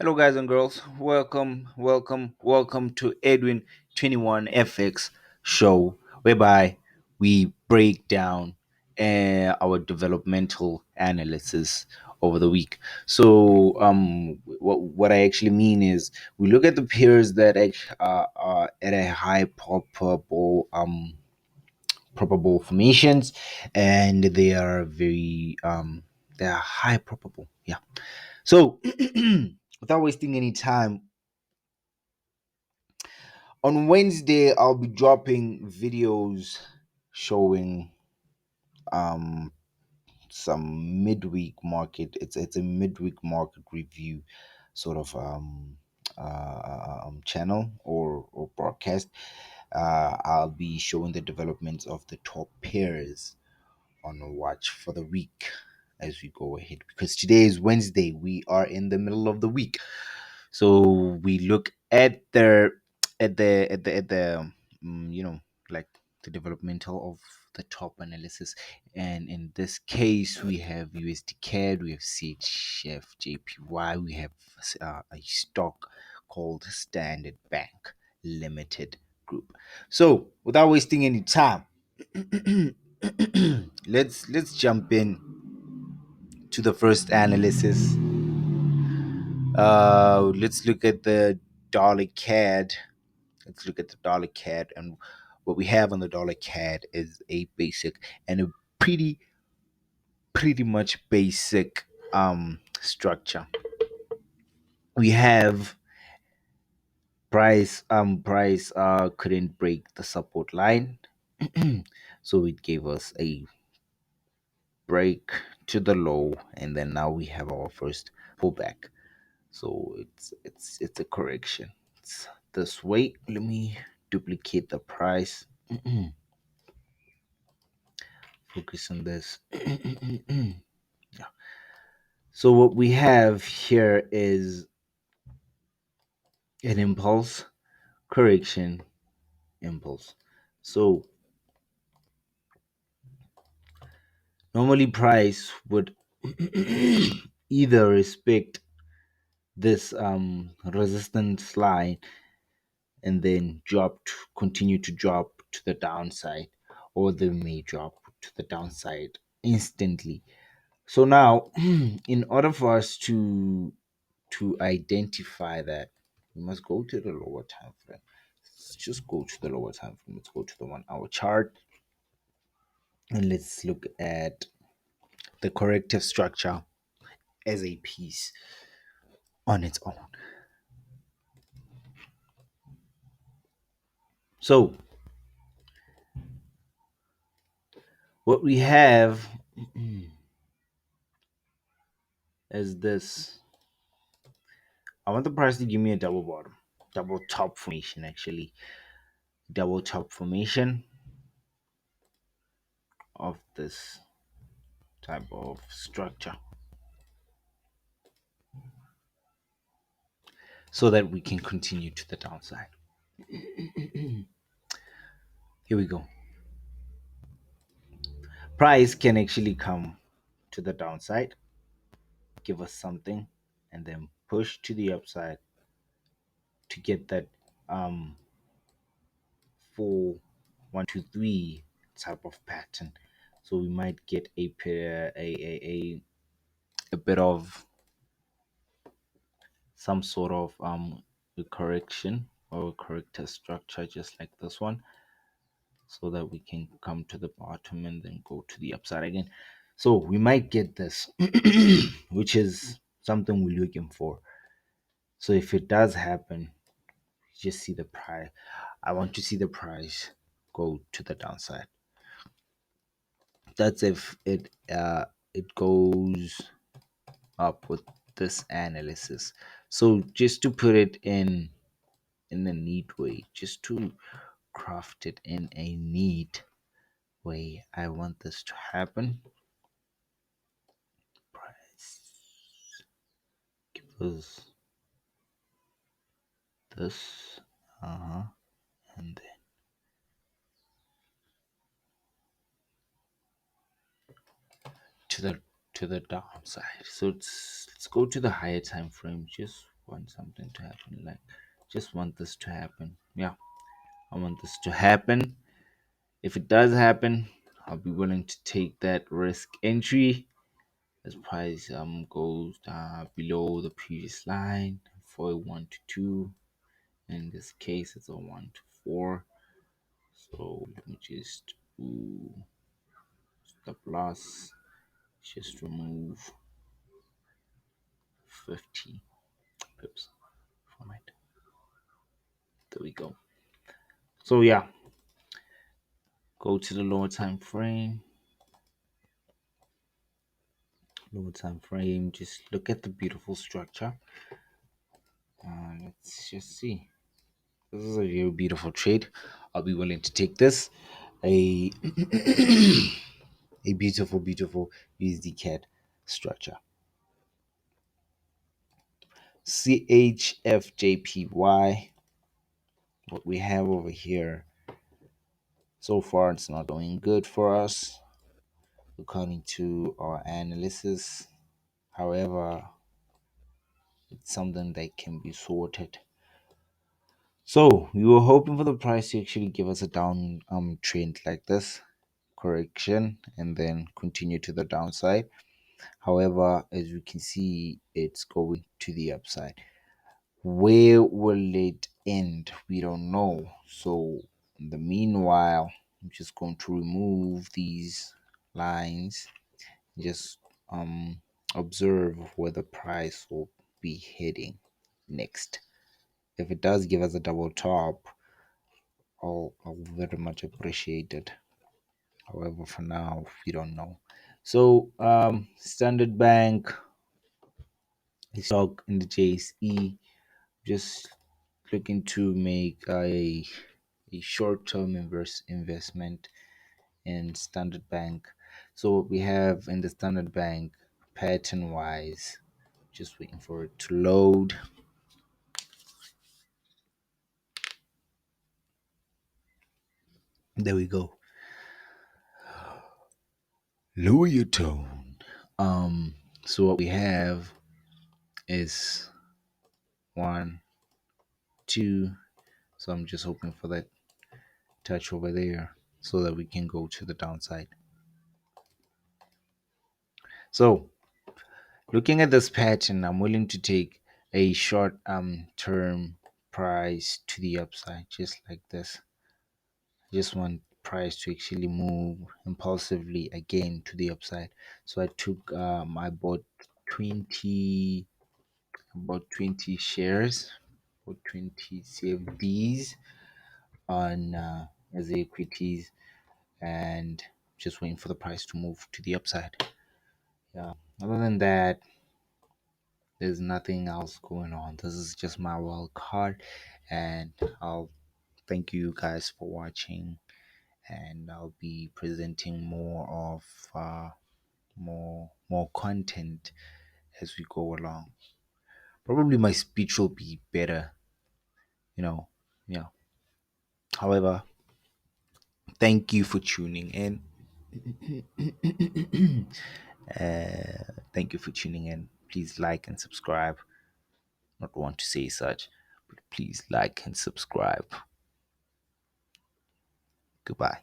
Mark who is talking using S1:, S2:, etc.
S1: Hello, guys and girls. Welcome to Edwin 21 FX show, whereby we break down our developmental analysis over the week. So, what I actually mean is we look at the pairs that are at a high probable formations, and they are high probable. Yeah. So, without wasting any time, on Wednesday I'll be dropping videos showing um some midweek market. It's a midweek market review sort of channel or broadcast. I'll be showing the developments of the top pairs on watch for the week as we go ahead, because today is Wednesday. We are in the middle of the week. So we look at the like the developmental of the top analysis, and in this case we have USDCAD, we have CHFJPY, we have a stock called Standard Bank Limited Group. So without wasting any time, let's jump in to the first analysis. Let's look at the dollar CAD. Let's look at the dollar CAD, and what we have on the dollar CAD is a basic and a pretty much basic structure. We have price couldn't break the support line, so it gave us a break to the low, and then now we have our first pullback. So it's a correction. It's this way. Let me duplicate the price. Focus on this. Yeah. So what we have here is an impulse, correction, impulse. So normally price would either respect this resistance line and then continue to drop to the downside, or they may drop to the downside instantly. So now, in order for us to identify that, we must go to the lower time frame. Let's just go to the lower time frame. Let's go to the 1 hour chart, and let's look at the corrective structure as a piece on its own. So what we have is this. I want the price to give me a double bottom, double top formation, actually. Double top formation of this type of structure, so that we can continue to the downside. Here we go. Price can actually come to the downside, give us something, and then push to the upside to get that 4 1 2 3 type of pattern. So we might get a bit of some sort of a correction or a corrector structure, just like this one, so that we can come to the bottom and then go to the upside again. So we might get this, which is something we're looking for. So if it does happen, just see the price. I want to see the price go to the downside. That's if it goes up with this analysis. So just to put it in a neat way, just to craft it in a neat way, I want this to happen. Price give us this, and then to the downside. So let's go to the higher time frame. Just want something to happen. Like, just want this to happen. Yeah, I want this to happen. If it does happen, I'll be willing to take that risk entry as price goes below the previous line for a 1 to 2. In this case, it's a 1 to 4. So let me just do stop loss. Just remove 50 pips from it. There we go. So yeah, go to the lower time frame. Lower time frame. Just look at the beautiful structure. Let's just see. This is a very beautiful trade. I'll be willing to take this. A a beautiful, beautiful USDCAD structure. CHFJPY. What we have over here. So far, it's not doing good for us according to our analysis. However, it's something that can be sorted. So we were hoping for the price to actually give us a down trend like this, correction, and then continue to the downside. However, as you can see, it's going to the upside. Where will it end? We don't know. So in the meanwhile, I'm just going to remove these lines, just observe where the price will be heading next. If it does give us a double top, I'll very much appreciate it. However, for now, we don't know. So Standard Bank stock in the JSE, just looking to make a short-term investment in Standard Bank. So what we have in the Standard Bank pattern wise, just waiting for it to load. There we go. Lower your tone. So what we have is 1, 2. So I'm just hoping for that touch over there so that we can go to the downside. So looking at this pattern, I'm willing to take a short term price to the upside, just like this. I just want price to actually move impulsively again to the upside. So I bought 20 about 20 shares or 20 CFDs on as equities, and just waiting for the price to move to the upside. Yeah. Other than that, there's nothing else going on. This is just my wild card, and I'll thank you guys for watching. And I'll be presenting more of more content as we go along. Probably my speech will be better, you know. Yeah. However, thank you for tuning in. Thank you for tuning in. Please like and subscribe. Not want to say such, but please like and subscribe. Goodbye.